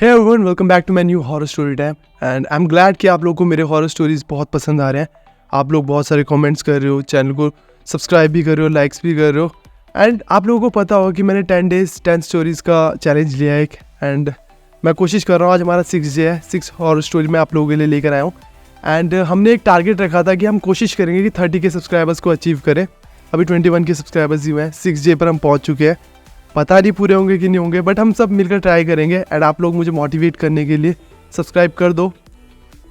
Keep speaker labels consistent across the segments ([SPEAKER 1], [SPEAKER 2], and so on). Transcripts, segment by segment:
[SPEAKER 1] Hey everyone, welcome back to my new horror story time and I am glad कि आप लोगों को मेरे हॉरर स्टोरीज बहुत पसंद आ रहे हैं। आप लोग बहुत सारे कमेंट्स कर रहे हो, चैनल को सब्सक्राइब भी कर रहे हो, लाइक्स भी कर रहे हो। एंड आप लोगों को पता होगा कि मैंने 10 डेज 10 स्टोरीज़ का चैलेंज लिया है एक, एंड मैं कोशिश कर रहा हूँ। आज हमारा 6 डे है, 6 हॉरर स्टोरी मैं आप लोगों के लिए लेकर आया हूँ। एंड हमने एक टारगेट रखा था कि हम कोशिश करेंगे कि 30 के सब्सक्राइबर्स को अचीव करें। अभी 21 के सब्सक्राइबर्स ही हुए हैं, 6 डे पर हम पहुँच चुके हैं। पता नहीं पूरे होंगे कि नहीं होंगे, बट हम सब मिलकर ट्राई करेंगे। एंड आप लोग मुझे मोटिवेट करने के लिए सब्सक्राइब कर दो।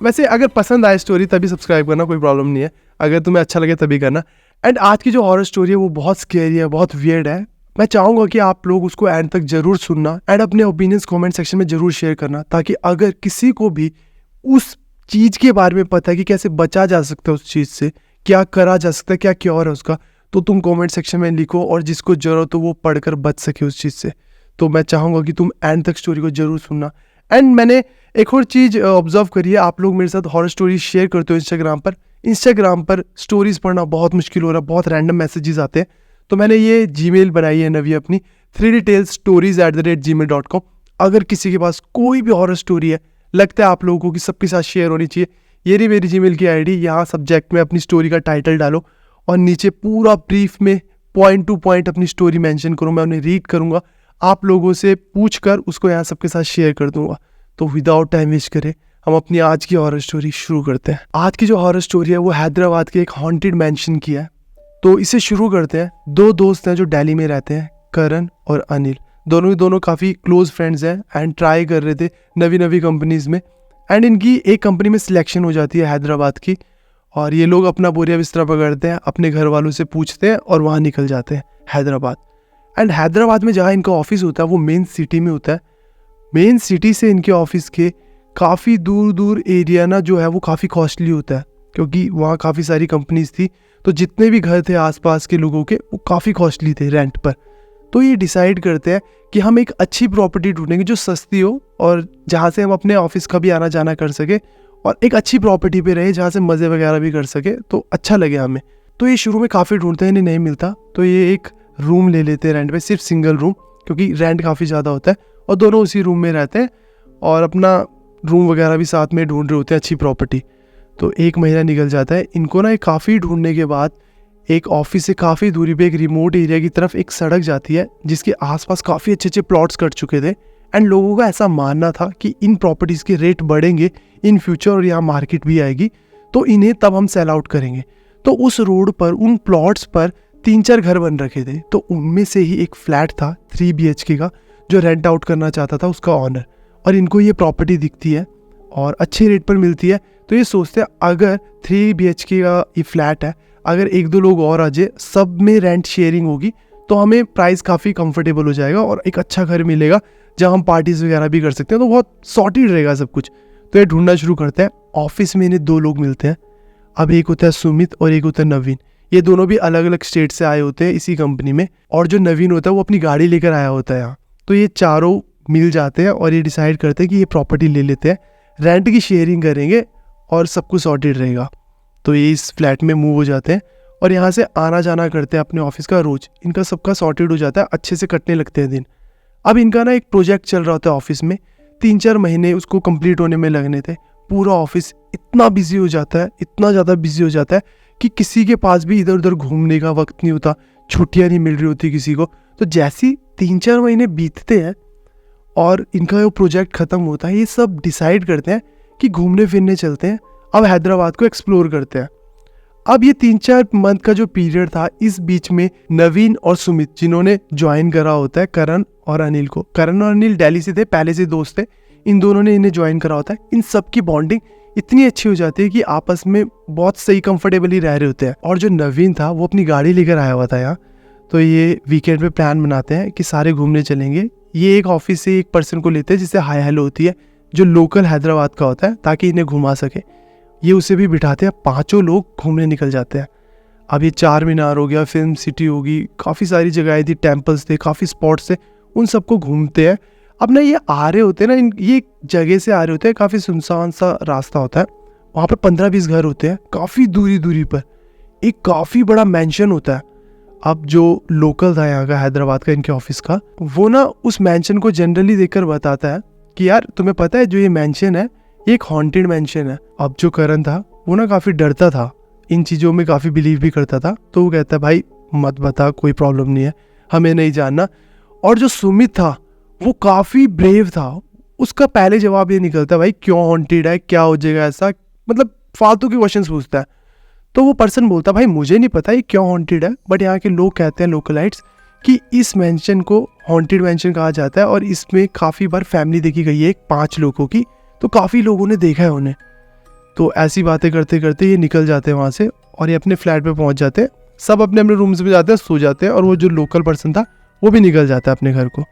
[SPEAKER 1] वैसे अगर पसंद आए स्टोरी तभी सब्सक्राइब करना, कोई प्रॉब्लम नहीं है। अगर तुम्हें अच्छा लगे तभी करना। एंड आज की जो हॉरर स्टोरी है वो बहुत स्केरी है, बहुत वियर्ड है। मैं चाहूँगा कि आप लोग उसको एंड तक जरूर सुनना एंड अपने ओपिनियंस कमेंट सेक्शन में जरूर शेयर करना, ताकि अगर किसी को भी उस चीज़ के बारे में पता है कि कैसे बचा जा सकता है, उस चीज़ से क्या करा जा सकता है, क्या क्योर है उसका, तो तुम कमेंट सेक्शन में लिखो और जिसको ज़रूरत हो वो पढ़कर बच सके उस चीज़ से। तो मैं चाहूँगा कि तुम एंड तक स्टोरी को जरूर सुनना। एंड मैंने एक और चीज़ ऑब्जर्व करी है, आप लोग मेरे साथ हॉरर स्टोरी शेयर करते हो इंस्टाग्राम पर स्टोरीज पढ़ना बहुत मुश्किल हो रहा है, बहुत रैंडम मैसेजेस आते हैं। तो मैंने ये जीमेल बनाई है नवी अपनी, 3detailstories@gmail.com। अगर किसी के पास कोई भी हॉरर स्टोरी है, लगता है आप लोगों को कि सबके साथ शेयर होनी चाहिए, ये रही मेरी जीमेल की आईडी। यहाँ सब्जेक्ट में अपनी स्टोरी का टाइटल डालो और नीचे पूरा ब्रीफ में पॉइंट टू पॉइंट अपनी स्टोरी मेंशन करो। मैं उन्हें रीड करूँगा, आप लोगों से पूछकर उसको यहाँ सबके साथ शेयर कर दूंगा। तो विदाउट टाइम वेस्ट करें हम अपनी आज की हॉरर स्टोरी शुरू करते हैं। आज की जो हॉरर स्टोरी है वो हैदराबाद के एक हॉन्टेड मैंशन की है। तो इसे शुरू करते हैं। दो दोस्त हैं जो दिल्ली में रहते हैं, करण और अनिल। दोनों काफ़ी क्लोज फ्रेंड्स हैं एंड ट्राई कर रहे थे नवी कंपनीज में। एंड इनकी एक कंपनी में सिलेक्शन हो जाती है हैदराबाद की, और ये लोग अपना बोरिया बिस्तरा पकड़ते हैं, अपने घर वालों से पूछते हैं और वहाँ निकल जाते हैं हैदराबाद। एंड हैदराबाद में जहाँ इनका ऑफिस होता है वो मेन सिटी में होता है। मेन सिटी से इनके ऑफिस के काफ़ी दूर एरिया ना जो है वो काफ़ी कॉस्टली होता है, क्योंकि वहाँ काफ़ी सारी कंपनीज थी। तो जितने भी घर थे आसपास के लोगों के, वो काफ़ी कॉस्टली थे रेंट पर। तो ये डिसाइड करते हैं कि हम एक अच्छी प्रॉपर्टी ढूंढेंगे जो सस्ती हो और जहाँ से हम अपने ऑफिस का भी आना जाना कर सके, और एक अच्छी प्रॉपर्टी पे रहे जहाँ से मज़े वगैरह भी कर सके, तो अच्छा लगे हमें। तो ये शुरू में काफ़ी ढूंढते हैं, इन्हें नहीं मिलता। तो ये एक रूम ले लेते हैं रेंट पे, सिर्फ सिंगल रूम, क्योंकि रेंट काफ़ी ज़्यादा होता है, और दोनों उसी रूम में रहते हैं और अपना रूम वगैरह भी साथ में ढूंढ रहे होते हैं अच्छी प्रॉपर्टी। तो 1 महीना निकल जाता है इनको ना, काफ़ी ढूंढने के बाद एक ऑफिस से काफ़ी दूरी पे एक रिमोट एरिया की तरफ एक सड़क जाती है, जिसके आसपास काफ़ी अच्छे प्लॉट्स कट चुके थे। एंड लोगों का ऐसा मानना था कि इन प्रॉपर्टीज़ के रेट बढ़ेंगे इन फ्यूचर और यहाँ मार्केट भी आएगी, तो इन्हें तब हम सेल आउट करेंगे। तो उस रोड पर उन प्लॉट्स पर 3-4 घर बन रखे थे। तो उनमें से ही एक फ्लैट था 3 BHK का, जो रेंट आउट करना चाहता था उसका ऑनर। और इनको ये प्रॉपर्टी दिखती है और अच्छे रेट पर मिलती है। तो ये सोचते हैं अगर 3 BHK का ये फ्लैट है, अगर 1-2 लोग और आ जाए, सब में रेंट शेयरिंग होगी, तो हमें प्राइस काफ़ी कंफर्टेबल हो जाएगा और एक अच्छा घर मिलेगा जहाँ हम पार्टीज वगैरह भी कर सकते हैं। तो बहुत सॉर्टेड रहेगा सब कुछ। तो ये ढूंढना शुरू करते हैं। ऑफिस में इन्हें 2 लोग मिलते हैं। अब एक होता है सुमित और एक होता है नवीन। ये दोनों भी अलग अलग स्टेट से आए होते हैं इसी कंपनी में, और जो नवीन होता है वो अपनी गाड़ी लेकर आया होता है यहाँ। तो ये चारों मिल जाते हैं और ये डिसाइड करते हैं कि ये प्रॉपर्टी ले लेते हैं, रेंट की शेयरिंग करेंगे और सब कुछ सॉर्टेड रहेगा। तो ये इस फ्लैट में मूव हो जाते हैं और यहाँ से आना जाना करते हैं अपने ऑफिस का रोज। इनका सबका सॉर्टेड हो जाता है, अच्छे से कटने लगते हैं दिन। अब इनका ना एक प्रोजेक्ट चल रहा होता है ऑफिस में, 3-4 महीने उसको कंप्लीट होने में लगने थे। पूरा ऑफिस इतना बिजी हो जाता है, इतना ज़्यादा बिजी हो जाता है कि किसी के पास भी इधर उधर घूमने का वक्त नहीं होता, छुट्टियाँ नहीं मिल रही होती किसी को। तो जैसे ही 3-4 महीने बीतते हैं और इनका जो प्रोजेक्ट ख़त्म होता है, ये सब डिसाइड करते हैं कि घूमने फिरने चलते हैं, अब हैदराबाद को एक्सप्लोर करते हैं। अब ये 3-4 मंथ का जो पीरियड था, इस बीच में नवीन और सुमित, जिन्होंने ज्वाइन करा होता है करण और अनिल को, करण और अनिल दिल्ली से थे, पहले से दोस्त थे, इन दोनों ने इन्हें ज्वाइन करा होता है। इन सब की बॉन्डिंग इतनी अच्छी हो जाती है कि आपस में बहुत सही कंफर्टेबली रह रहे होते हैं। और जो नवीन था वो अपनी गाड़ी लेकर आया हुआ था यहाँ। तो ये वीकेंड पे प्लान बनाते हैं कि सारे घूमने चलेंगे। ये एक ऑफिस से एक पर्सन को लेते हैं जिससे हाई हेलो होती है, जो लोकल हैदराबाद का होता है, ताकि इन्हें घुमा सके। ये उसे भी बिठाते हैं, 5 लोग घूमने निकल जाते हैं। अब ये 4 मीनार हो गया, फिल्म सिटी होगी, काफ़ी सारी जगहें थी, टेम्पल्स थे, काफ़ी स्पॉट्स थे, उन सबको घूमते हैं। अब ना ये आ रहे होते हैं ना, ये जगह से आ रहे होते हैं, काफ़ी सुनसान सा रास्ता होता है, वहाँ पर 15-20 घर होते हैं, काफ़ी दूरी पर एक काफ़ी बड़ा मैंशन होता है। अब जो लोकल था यहाँ का हैदराबाद का, इनके ऑफिस का, वो ना उस मैंशन को जनरली देखकर बताता है कि यार तुम्हें पता है जो ये मैंशन है ये एक हॉन्टेड मैंशन है। अब जो करण था वो ना काफ़ी डरता था, इन चीज़ों में काफ़ी बिलीव भी करता था, तो वो कहता है भाई मत बता, कोई प्रॉब्लम नहीं है, हमें नहीं जानना। और जो सुमित था वो काफ़ी ब्रेव था, उसका पहले जवाब ये निकलता है भाई क्यों हॉन्टेड है, क्या हो जाएगा ऐसा, मतलब फालतू के क्वेश्चंस पूछता है। तो वो पर्सन बोलता है भाई मुझे नहीं पता ये क्यों हॉन्टेड है, बट यहाँ के लोग कहते हैं लोकलाइट्स कि इस मैंशन को हॉन्टेड मैंशन कहा जाता है और इसमें काफ़ी बार फैमिली देखी गई है, 5 लोगों की, तो काफ़ी लोगों ने देखा है उन्हें। तो ऐसी बातें करते करते ये निकल जाते हैं वहाँ से और ये अपने फ्लैट पे पहुँच जाते हैं, सब अपने अपने रूम्स में जाते हैं, सो जाते हैं, और वो जो लोकल पर्सन था वो भी निकल जाता है अपने घर को।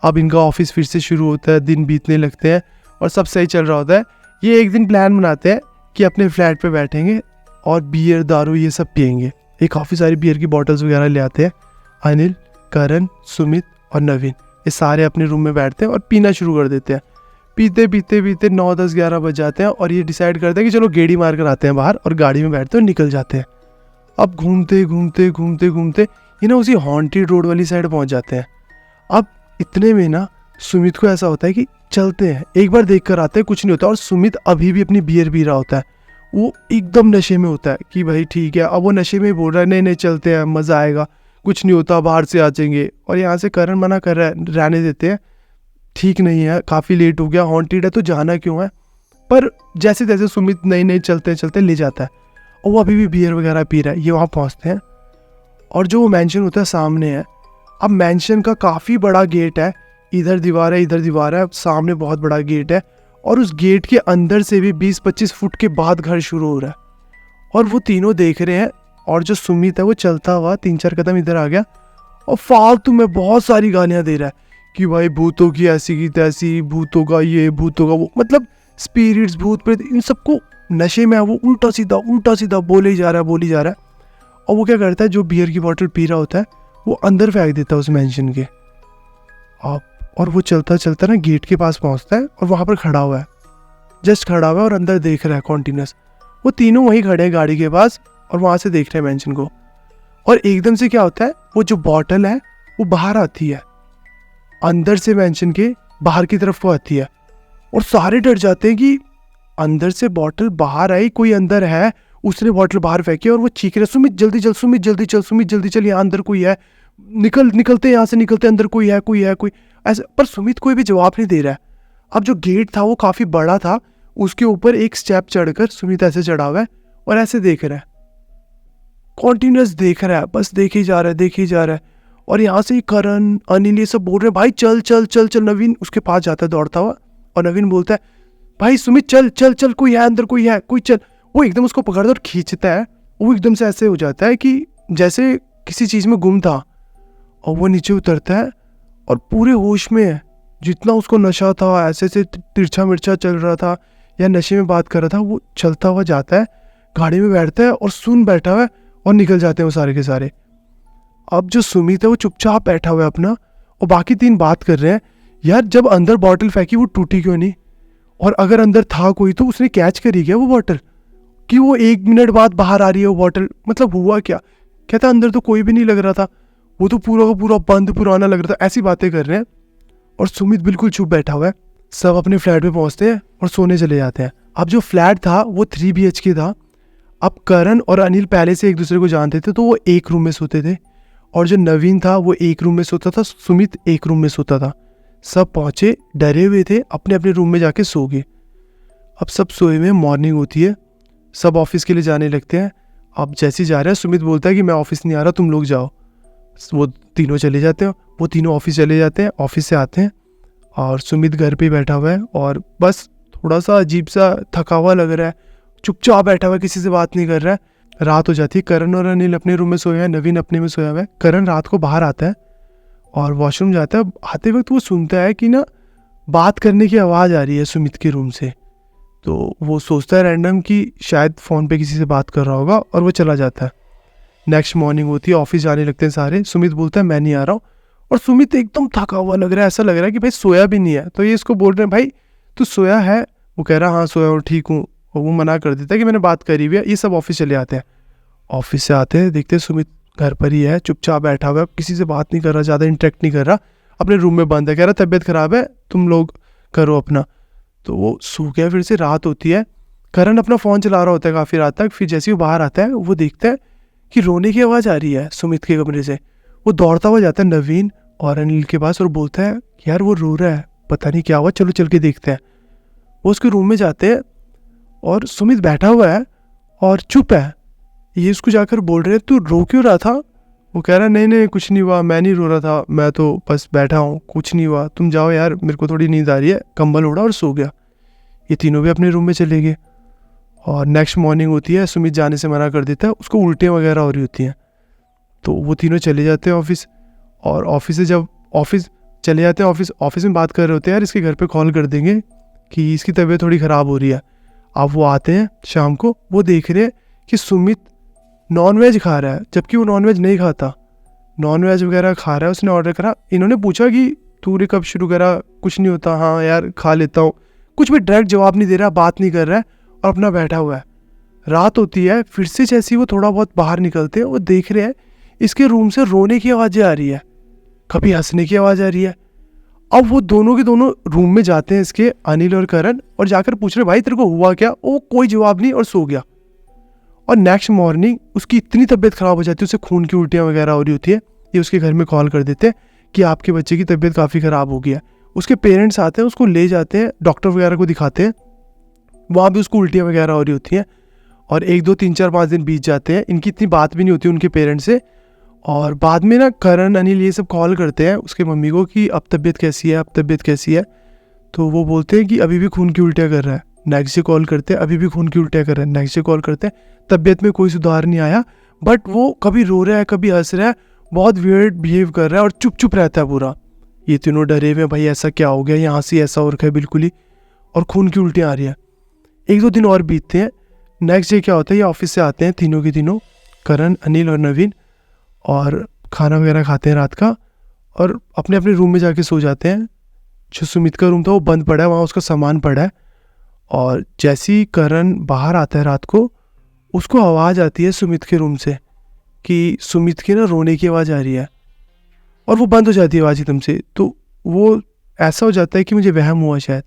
[SPEAKER 1] अब इनका ऑफिस फिर से शुरू होता है, दिन बीतने लगते हैं और सब सही चल रहा होता है। ये एक दिन प्लान बनाते हैं कि अपने फ्लैट पे बैठेंगे और बियर दारू ये सब पियेंगे। ये काफ़ी सारी बियर की बॉटल्स वगैरह ले आते हैं। अनिल, करण, सुमित और नवीन ये सारे अपने रूम में बैठते हैं और पीना शुरू कर देते हैं। पीते पीते पीते 9, 10, 11 बज जाते हैं और ये डिसाइड करते हैं कि चलो गेड़ी मार कर आते हैं बाहर, और गाड़ी में बैठते हैं और निकल जाते हैं। अब घूमते घूमते घूमते घूमते ये ना उसी हॉन्टेड रोड वाली साइड पहुंच जाते हैं। अब इतने में ना सुमित को ऐसा होता है कि चलते हैं एक बार देख कर आते हैं, कुछ नहीं होता। और सुमित अभी भी अपनी बियर पी रहा होता है, वो एकदम नशे में होता है कि भाई ठीक है। अब वो नशे में बोल रहा है नहीं नहीं चलते हैं, मज़ा आएगा, कुछ नहीं होता, बाहर से आ जाएंगे। और यहाँ से करण मना कर रहा है, रहने देते हैं, ठीक नहीं है, काफ़ी लेट हो गया, हॉन्टेड है तो जाना क्यों है। पर जैसे तैसे सुमित नहीं नहीं चलते चलते ले जाता है और वो अभी भी बियर वगैरह पी रहा है। ये वहाँ पहुँचते हैं और जो वो मैंशन होता है सामने है। अब मैंशन का काफ़ी बड़ा गेट है, इधर दीवार है इधर दीवार है, सामने बहुत बड़ा गेट है, और उस गेट के अंदर से भी 20-25 फुट के बाद घर शुरू हो रहा है। और वो तीनों देख रहे हैं, और जो सुमित है वो चलता हुआ 3-4 कदम इधर आ गया और फालतू में बहुत सारी गालियाँ दे रहा है कि भाई भूतों की ऐसी की तैसी, भूतों का ये, भूतों का वो, मतलब स्पिरिट्स, भूत प्रेत, इन सबको नशे में है वो उल्टा सीधा बोले ही जा रहा है। और वो क्या करता है, जो बियर की बोतल पी रहा होता है वो अंदर फेंक देता है उस मैंशन के। और वो चलता चलता ना गेट के पास पहुंचता है और वहाँ पर खड़ा हुआ है, जस्ट खड़ा हुआ है और अंदर देख रहा है कॉन्टिन्यूस। वो तीनों वहीं खड़े हैं गाड़ी के पास और वहाँ से देख रहे हैं मैंशन को। और एकदम से क्या होता है, वो जो बॉटल है वो बाहर आती है, अंदर से मैंशन के बाहर की तरफ को आती है। और सारे डर जाते हैं कि अंदर से बॉटल बाहर आई, कोई अंदर है, उसने बॉटल बाहर फेंकी। और वो चीख रहे सुमित जल्दी चल, सुमित जल्दी चल, सुमित जल्दी चल, यहाँ अंदर कोई है, निकलते यहाँ से, निकलते, अंदर कोई है ऐसे। पर सुमित कोई भी जवाब नहीं दे रहा है। अब जो गेट था वो काफ़ी बड़ा था, उसके ऊपर एक स्टेप चढ़कर सुमित ऐसे चढ़ा हुआ है और ऐसे देख रहा है, कॉन्टिन्यूस देख रहा है, बस देखे ही जा रहा है। और यहाँ से करण, अनिल ये सब बोल रहे हैं भाई चल चल चल चल। नवीन उसके पास जाता है दौड़ता हुआ और नवीन बोलता है भाई सुमित चल चल चल, कोई है अंदर, कोई चल। वो एकदम उसको पकड़ता और खींचता है। वो एकदम से ऐसे हो जाता है कि जैसे किसी चीज़ में गुम था, और वो नीचे उतरता है और पूरे होश में है। जितना उसको नशा था, ऐसे से तिरछा मिर्चा चल रहा था या नशे में बात कर रहा था, वो चलता हुआ जाता है, गाड़ी में बैठता है और सुन बैठा हुआ है और निकल जाते हैं वो सारे के सारे। अब जो सुमित है वो चुपचाप बैठा हुआ है अपना, और बाकी 3 बात कर रहे हैं यार जब अंदर बॉटल फेंकी वो टूटी क्यों नहीं, और अगर अंदर था कोई तो उसने कैच करी क्या वो बॉटल, कि वो 1 मिनट बाद बाहर आ रही है वो बॉटल, मतलब हुआ क्या। कहता अंदर तो कोई भी नहीं लग रहा था, वो तो पूरा का पूरा बंद पुराना लग रहा था। ऐसी बातें कर रहे हैं और सुमित बिल्कुल चुप बैठा हुआ है। सब अपने फ्लैट पे पहुंचते हैं और सोने चले जाते हैं। अब जो फ्लैट था वो 3 BHK था। अब करण और अनिल पहले से एक दूसरे को जानते थे तो वो एक रूम में सोते थे, और जो नवीन था वो एक रूम में सोता था, सुमित एक रूम में सोता था। सब पहुंचे, डरे हुए थे, अपने अपने रूम में जाके सो गए। अब सब सोए हुए, मॉर्निंग होती है, सब ऑफिस के लिए जाने लगते हैं। अब जैसे जा रहा है सुमित बोलता है कि मैं ऑफिस नहीं आ रहा, तुम लोग जाओ। वो तीनों चले जाते हैं, वो तीनों ऑफिस चले जाते हैं। ऑफिस से आते हैं और सुमित घर पे बैठा हुआ है और बस थोड़ा सा अजीब सा थका हुआ लग रहा है, चुपचाप बैठा हुआ है, किसी से बात नहीं कर रहा है। रात हो जाती है, करण और अनिल अपने रूम में सोए हैं, नवीन अपने में सोया हुआ है। करण रात को बाहर आता है और वॉशरूम जाता है। आते वक्त वो सुनता है कि ना बात करने की आवाज़ आ रही है सुमित के रूम से, तो वो सोचता है रैंडम कि शायद फ़ोन पे किसी से बात कर रहा होगा और वो चला जाता है। नेक्स्ट मॉर्निंग होती है, ऑफिस जाने लगते हैं सारे। सुमित बोलता है मैं नहीं आ रहा हूँ, और सुमित एकदम थका हुआ लग रहा है, ऐसा लग रहा है कि भाई सोया भी नहीं है। तो ये इसको बोल रहे हैं भाई तू सोया है, वो कह रहा हाँ सोया हूँ, ठीक हूँ, और वो मना कर देता है कि मैंने बात करी हुई है। ये सब ऑफिस चले आते हैं। ऑफिस से आते हैं, देखते हैं सुमित घर पर ही है, चुपचाप बैठा हुआ है, किसी से बात नहीं कर रहा, ज़्यादा इंटरेक्ट नहीं कर रहा, अपने रूम में बंद है। कह रहा तबीयत ख़राब है, तुम लोग करो अपना। तो वो सो गया। फिर से रात होती है, करण अपना फ़ोन चला रहा होता है काफ़ी रात तक। फिर जैसे ही वो बाहर आता है वो देखता है कि रोने की आवाज़ आ रही है सुमित के कमरे से। वो दौड़ता हुआ जाता है नवीन और अनिल के पास और बोलता है यार वो रो रहा है, पता नहीं क्या हुआ, चलो चल के देखते हैं। वो उसके रूम में जाते हैं और सुमित बैठा हुआ है और चुप है। ये उसको जाकर बोल रहे हैं तू रो क्यों रहा था? वो कह रहा है नहीं नहीं कुछ नहीं हुआ, मैं नहीं रो रहा था, मैं तो बस बैठा हूँ, कुछ नहीं हुआ, तुम जाओ यार, मेरे को थोड़ी नींद आ रही है। कंबल ओढ़ा और सो गया। ये तीनों भी अपने रूम में चले गए। और नेक्स्ट मॉर्निंग होती है, सुमित जाने से मना कर देता है, उसको उल्टियाँ वगैरह हो रही होती हैं। तो वो तीनों चले जाते हैं ऑफिस। और ऑफिस से जब ऑफिस चले जाते हैं, ऑफिस में बात कर रहे होते हैं यार इसके घर पे कॉल कर देंगे कि इसकी तबीयत थोड़ी ख़राब हो रही है। अब वो आते हैं शाम को, वो देख रहे हैं कि सुमित नॉनवेज खा रहा है, जबकि वो नॉनवेज नहीं खाता। नॉनवेज वगैरह खा रहा है, उसने ऑर्डर करा। इन्होंने पूछा कि तूने कब शुरू करा? कुछ नहीं होता, हाँ यार खा लेता हूँ। कुछ भी डायरेक्ट जवाब नहीं दे रहा, बात नहीं कर रहा है और अपना बैठा हुआ है। रात होती है, फिर से जैसे ही वो थोड़ा बहुत बाहर निकलते हैं, वो देख रहे हैं इसके रूम से रोने की आवाज़ें आ रही है, कभी हंसने की आवाज़ आ रही है। अब वो दोनों के दोनों रूम में जाते हैं इसके, अनिल और करण, और जाकर पूछ रहे भाई तेरे को हुआ क्या? वो कोई जवाब नहीं और सो गया। और नेक्स्ट मॉर्निंग उसकी इतनी तबीयत ख़राब हो जाती है, उसे खून की उल्टियाँ वगैरह हो रही होती है। ये उसके घर में कॉल कर देते हैं कि आपके बच्चे की तबीयत काफ़ी ख़राब हो गई है। उसके पेरेंट्स आते हैं, उसको ले जाते हैं, डॉक्टर वगैरह को दिखाते हैं। वहाँ भी उसको उल्टियाँ वगैरह हो रही होती हैं। और 1 2 3 4 5 दिन बीत जाते हैं, इनकी इतनी बात भी नहीं होती उनके पेरेंट्स से। और बाद में ना करण अनिल ये सब कॉल करते हैं उसके मम्मी को कि अब तबीयत कैसी है, अब तबीयत कैसी है। तो वो बोलते हैं कि अभी भी खून की उल्टियाँ कर रहा है। नेक्स्ट डे कॉल करते हैं, अभी भी खून की उल्टियाँ कर रहा है। नेक्स्ट डे कॉल करते हैं, तबीयत में कोई सुधार नहीं आया, बट वो कभी रो रहा है, कभी हंस रहा है, बहुत वियर्ड बिहेव कर रहा है और चुप चुप रहता है पूरा। ये तीनों डरे हुए, भाई ऐसा क्या हो गया, यहाँ से ऐसा हो रखा है बिल्कुल ही, और खून की उल्टियाँ आ रही है। 1 2 दिन और बीतते हैं। नेक्स्ट डे क्या होता है, ये ऑफिस से आते हैं तीनों के तीनों, करण, अनिल और नवीन, और खाना वगैरह खाते हैं रात का और अपने अपने रूम में जाके सो जाते हैं। जो सुमित का रूम था वो बंद पड़ा है, वहाँ उसका सामान पड़ा है। और जैसे ही करण बाहर आता है रात को, उसको आवाज़ आती है सुमित के रूम से कि सुमित की ना रोने की आवाज़ आ रही है, और वो बंद हो जाती है आवाज़ एकदम से। तो वो ऐसा हो जाता है कि मुझे वहम हुआ शायद।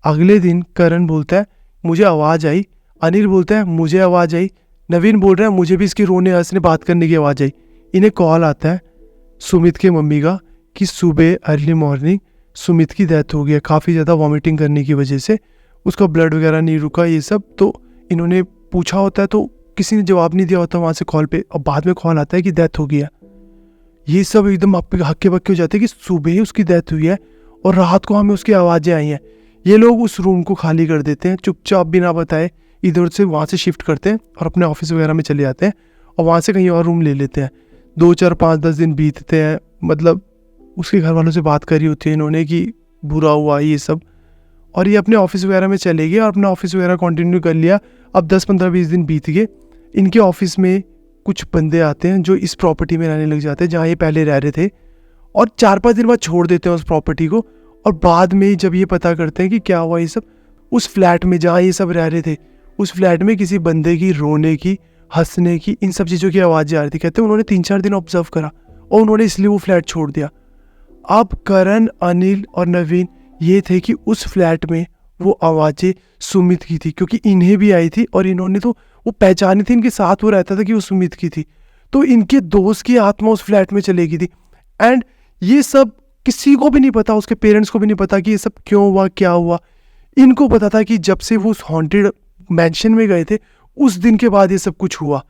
[SPEAKER 1] अगले दिन करण बोलता है मुझे आवाज़ आई, अनिल बोलता है मुझे आवाज़ आई, नवीन बोल रहा है मुझे भी इसकी रोने हंसने बात करने की आवाज़ आई। इन्हें कॉल आता है सुमित के मम्मी का कि सुबह अर्ली मॉर्निंग सुमित की डेथ हो गई है, काफ़ी ज़्यादा वॉमिटिंग करने की वजह से, उसका ब्लड वगैरह नहीं रुका ये सब। तो इन्होंने पूछा होता है तो किसी ने जवाब नहीं दिया होता वहाँ से कॉल पे, और बाद में कॉल आता है कि डेथ हो गई है। ये सब एकदम हक्के बक्के हो जाते हैं कि सुबह ही उसकी डेथ हुई है और रात को हमें उसकी आवाज़ें आई हैं। ये लोग उस रूम को खाली कर देते हैं, चुपचाप बिना बताए इधर से वहाँ से शिफ्ट करते हैं और अपने ऑफिस वगैरह में चले जाते हैं और वहाँ से कहीं और रूम ले लेते हैं। 2 4 5 10 दिन बीतते हैं, मतलब उसके घर वालों से बात करी होती है इन्होंने कि बुरा हुआ ये सब, और ये अपने ऑफिस वगैरह में चले गए और अपना ऑफिस वगैरह कंटिन्यू कर लिया। अब 10 15 20 दिन बीत गए। इनके ऑफिस में कुछ बंदे आते हैं जो इस प्रॉपर्टी में रहने लग जाते हैं जहाँ ये पहले रह रहे थे, और 4 5 दिन बाद छोड़ देते हैं उस प्रॉपर्टी को। और बाद में जब ये पता करते हैं कि क्या हुआ ये सब, उस फ्लैट में जहाँ ये सब रह रहे थे, उस फ्लैट में किसी बंदे की रोने की, हंसने की, इन सब चीज़ों की आवाज़ें आ रही थी। कहते हैं उन्होंने 3 4 दिन ऑब्जर्व करा और उन्होंने इसलिए वो फ्लैट छोड़ दिया। अब करण, अनिल और नवीन ये थे कि उस फ्लैट में वो आवाज़ें सुमित की थी, क्योंकि इन्हें भी आई थी और इन्होंने तो वो पहचानी थी, इनके साथ वो रहता था कि वो सुमित की थी। तो इनके दोस्त की आत्मा उस फ्लैट में चली गई थी। एंड ये सब किसी को भी नहीं पता, उसके पेरेंट्स को भी नहीं पता कि ये सब क्यों हुआ, क्या हुआ। इनको पता था कि जब से वो उस हॉन्टेड मैंशन में गए थे उस दिन के बाद ये सब कुछ हुआ,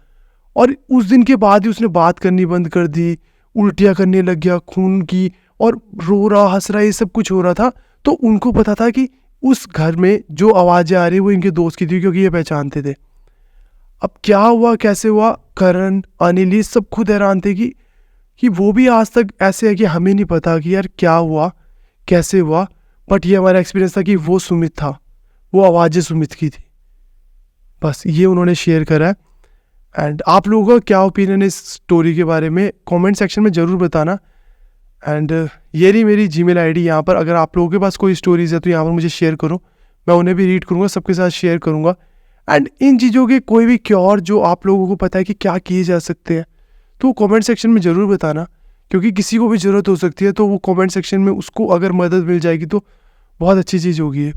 [SPEAKER 1] और उस दिन के बाद ही उसने बात करनी बंद कर दी, उल्टियाँ करने लग गया खून की, और रो रहा हंस रहा ये सब कुछ हो रहा था। तो उनको पता था कि उस घर में जो आवाज़ें आ रही वो इनके दोस्त की थी, क्योंकि ये पहचानते थे। अब क्या हुआ, कैसे हुआ, करण, अनिल ये सब खुद हैरान थे कि वो भी आज तक ऐसे है कि हमें नहीं पता कि यार क्या हुआ, कैसे हुआ। बट ये हमारा एक्सपीरियंस था कि वो सुमित था, वो आवाज़ें सुमित की थी। बस ये उन्होंने शेयर करा है। एंड आप लोगों का क्या ओपिनियन है इस स्टोरी के बारे में कमेंट सेक्शन में ज़रूर बताना। एंड ये रही मेरी जीमेल आईडी, यहाँ पर अगर आप लोगों के पास कोई स्टोरीज़ है तो यहाँ पर मुझे शेयर करो, मैं उन्हें भी रीड करूँगा, सबके साथ शेयर करूँगा। एंड इन चीज़ों के कोई भी क्योर जो आप लोगों को पता है कि क्या किए जा सकते हैं तो कमेंट सेक्शन में ज़रूर बताना, क्योंकि किसी को भी ज़रूरत हो सकती है। तो वो कमेंट सेक्शन में उसको अगर मदद मिल जाएगी तो बहुत अच्छी चीज़ होगी ये।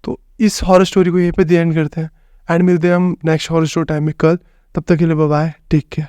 [SPEAKER 1] तो इस हॉरर स्टोरी को यहीं पे द एंड करते हैं एंड मिलते हैं हम नेक्स्ट हॉरर स्टोरी टाइम में कल। तब तक के लिए बाय बाय, टेक केयर।